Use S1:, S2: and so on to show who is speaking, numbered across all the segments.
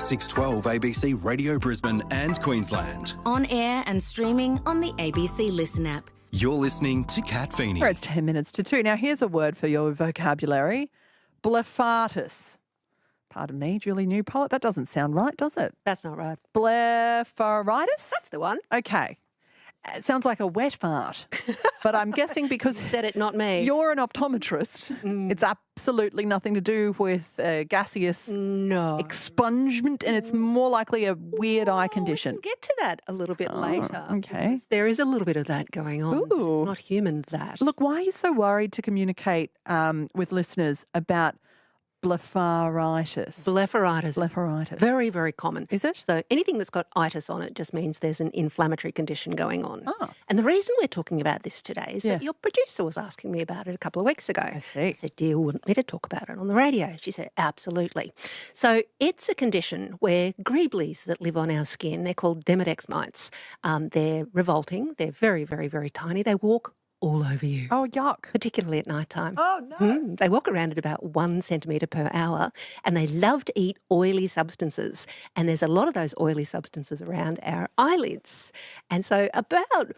S1: ABC612 ABC Radio Brisbane and Queensland.
S2: On air and streaming on the ABC Listen app.
S1: You're listening to Kat Feeney.
S3: It's 10 minutes to 2. Now, here's a word for your vocabulary. Blepharitis. Pardon me, Julie Newport. That doesn't sound right, does it?
S4: That's not right.
S3: Blepharitis?
S4: That's the one.
S3: Okay. It sounds like a wet fart. But I'm guessing because
S4: You said it, not me.
S3: you're an optometrist, it's absolutely nothing to do with gaseous
S4: No.
S3: expungement, and it's more likely a weird eye condition.
S4: We'll get to that a little bit later.
S3: okay.
S4: because there is a little bit of that going on.
S3: Ooh.
S4: It's not human, that.
S3: Look, why are you so worried to communicate with listeners about blepharitis?
S4: Blepharitis.
S3: Blepharitis.
S4: Very, very common.
S3: Is it?
S4: So anything that's got itis on it just means there's an inflammatory condition going on.
S3: Oh.
S4: And the reason we're talking about this today is that your producer was asking me about it a couple of weeks ago.
S3: I see.
S4: I said, do you want me to talk about it on the radio? She said, absolutely. So it's a condition where greeblies that live on our skin, they're called Demodex mites. They're revolting. They're very, very, very tiny. They walk all over you.
S3: Oh, yuck.
S4: Particularly at night time.
S3: Oh, no.
S4: They walk around at about 1 centimetre per hour, and they love to eat oily substances. And there's a lot of those oily substances around our eyelids. And so about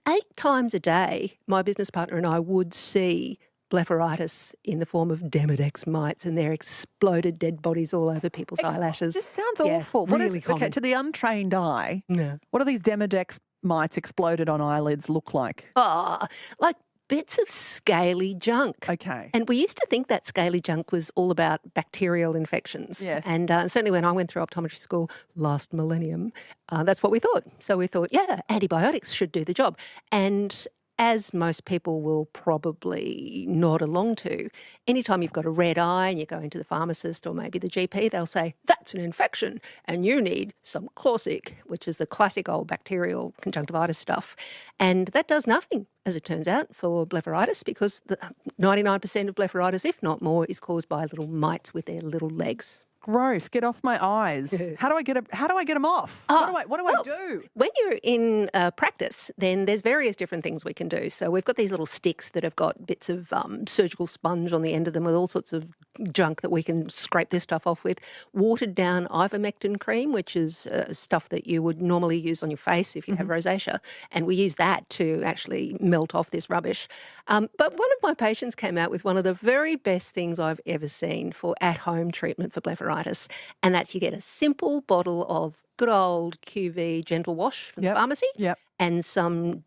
S4: 8 times a day, my business partner and I would see blepharitis in the form of Demodex mites, and they're exploded dead bodies all over people's eyelashes.
S3: This sounds
S4: Yeah,
S3: awful.
S4: really common.
S3: Okay, to the untrained eye,
S4: Yeah.
S3: what do these Demodex mites exploded on eyelids look like?
S4: Oh, like bits of scaly junk.
S3: Okay.
S4: And we used to think that scaly junk was all about bacterial infections.
S3: Yes.
S4: And certainly when I went through optometry school last millennium, that's what we thought. So we thought, yeah, antibiotics should do the job. And as most people will probably nod along to, anytime you've got a red eye and you go into the pharmacist or maybe the GP, they'll say, that's an infection and you need some Chlorsic, which is the classic old bacterial conjunctivitis stuff. And that does nothing, as it turns out, for blepharitis, because 99% of blepharitis, if not more, is caused by little mites with their little legs.
S3: Gross. Get off my eyes. How do I get them off? What do I do?
S4: When you're in practice, then there's various different things we can do. So we've got these little sticks that have got bits of surgical sponge on the end of them with all sorts of junk that we can scrape this stuff off with. Watered down ivermectin cream, which is stuff that you would normally use on your face if you have rosacea. And we use that to actually melt off this rubbish. But one of my patients came out with one of the very best things I've ever seen for at-home treatment for blepharitis. And that's you get a simple bottle of good old QV Gentle Wash from the pharmacy and some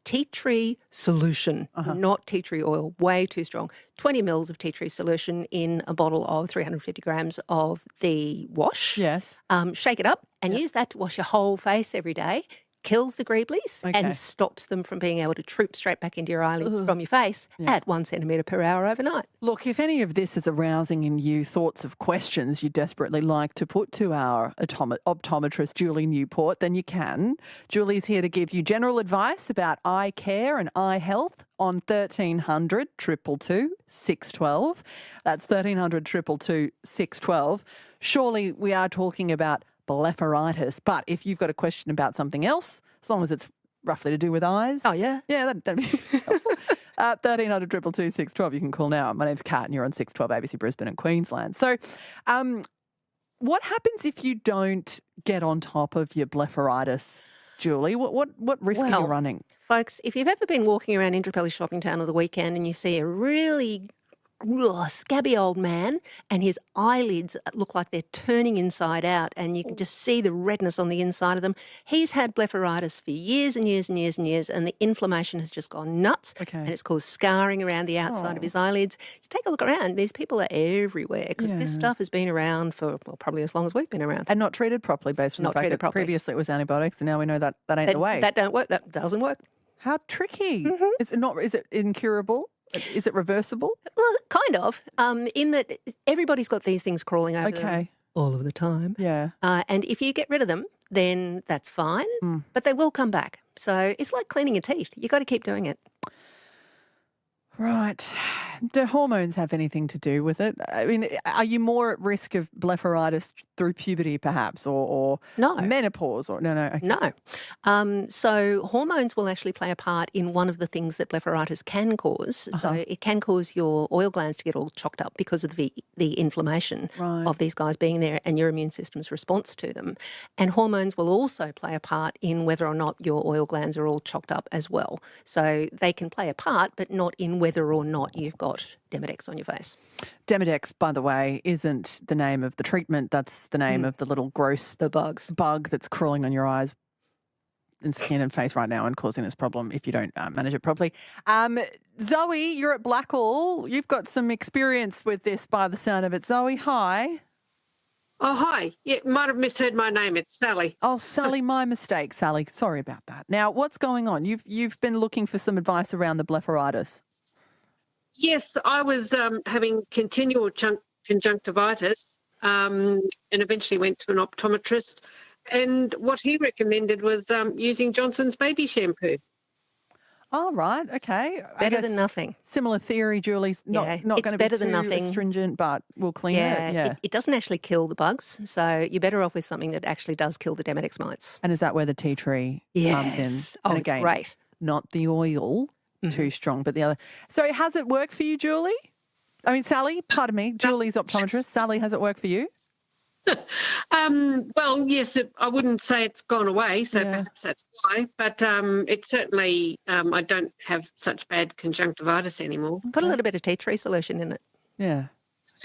S4: teatree solution, not tea tree oil, way too strong. 20 mils of tea tree solution in a bottle of 350 grams of the wash.
S3: Yes.
S4: Shake it up and use that to wash your whole face every day. Kills the greeblies and stops them from being able to troop straight back into your eyelids from your face at 1 centimetre per hour overnight.
S3: Look, if any of this is arousing in you thoughts of questions you desperately like to put to our optometrist, Julie Newport, then you can. Julie's here to give you general advice about eye care and eye health on 1300 222 612. That's 1300 222 612. Surely we are talking about blepharitis. But if you've got a question about something else, as long as it's roughly to do with eyes.
S4: Oh, yeah?
S3: Yeah, that'd be helpful. 1300 222 612. You can call now. My name's Kat and you're on 612 ABC Brisbane and Queensland. So what happens if you don't get on top of your blepharitis, Julie? What risk are you running?
S4: Folks, if you've ever been walking around Indooroopilly Shopping Town on the weekend and you see a really scabby old man and his eyelids look like they're turning inside out and you can just see the redness on the inside of them. He's had blepharitis for years and years and years and years, and the inflammation has just gone nuts and it's caused scarring around the outside of his eyelids. Just take a look around. These people are everywhere because this stuff has been around for probably as long as we've been around.
S3: And not treated properly based on the fact that previously it was antibiotics and now we know that ain't the way.
S4: That don't work. That doesn't work.
S3: How tricky. Is it incurable? Is it reversible?
S4: Well, kind of, in that everybody's got these things crawling over them all of the time.
S3: Yeah.
S4: And if you get rid of them, then that's fine, but they will come back. So it's like cleaning your teeth. You've got to keep doing it.
S3: Right. Do hormones have anything to do with it? I mean, are you more at risk of blepharitis through puberty, perhaps, or
S4: No.
S3: menopause? Or no? Okay.
S4: No. So hormones will actually play a part in one of the things that blepharitis can cause. So it can cause your oil glands to get all chocked up because of the inflammation of these guys being there and your immune system's response to them. And hormones will also play a part in whether or not your oil glands are all chocked up as well. So they can play a part, but not in whether or not you've got Demodex on your face.
S3: Demodex, by the way, isn't the name of the treatment. That's the name of the little gross
S4: The bugs.
S3: bug that's crawling on your eyes and skin and face right now and causing this problem if you don't manage it properly. Zoe, you're at Blackall. You've got some experience with this by the sound of it. Zoe, hi.
S5: Oh, hi. Yeah, might have misheard my name. It's Sally.
S3: Oh, Sally, my mistake, Sally. Sorry about that. Now, what's going on? You've been looking for some advice around the blepharitis.
S5: Yes, I was having continual conjunctivitis and eventually went to an optometrist. And what he recommended was using Johnson's baby shampoo.
S3: Oh, right. Okay.
S4: Better than nothing.
S3: Similar theory, Julie. Not going to be
S4: better than
S3: too
S4: nothing.
S3: astringent, but we'll clean it. Yeah.
S4: It doesn't actually kill the bugs, so you're better off with something that actually does kill the Demodex mites.
S3: And is that where the tea tree comes in?
S4: Oh,
S3: And
S4: it's
S3: again,
S4: great.
S3: not the oil, too strong, but the other. So has it worked for you, Julie? I mean, Sally, pardon me, Julie's optometrist. Sally, has it worked for you?
S5: Well, yes, I wouldn't say it's gone away, so perhaps that's why. But it certainly, I don't have such bad conjunctivitis anymore.
S4: Put a little bit of tea tree solution in it.
S3: Yeah.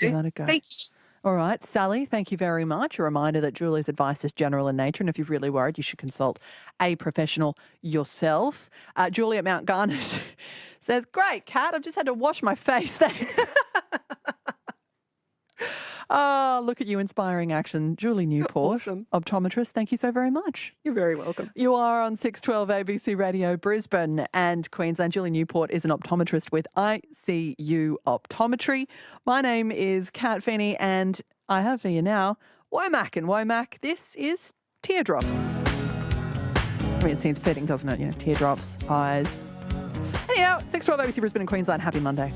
S3: Give that a go.
S5: Thank you.
S3: All right, Sally, thank you very much. A reminder that Julie's advice is general in nature, and if you're really worried, you should consult a professional yourself. Julie at Mount Garnet says, great, Kat, I've just had to wash my face, thanks. Oh, look at you inspiring action. Julie Newport,
S4: Awesome.
S3: optometrist, thank you so very much.
S4: You're very welcome.
S3: You are on 612 ABC Radio Brisbane and Queensland. Julie Newport is an optometrist with ICU Optometry. My name is Kat Feeney and I have for you now Womack and Womack. This is Teardrops. I mean, it seems fitting, doesn't it? You know, teardrops, eyes. Anyhow, 612 ABC Brisbane and Queensland. Happy Monday.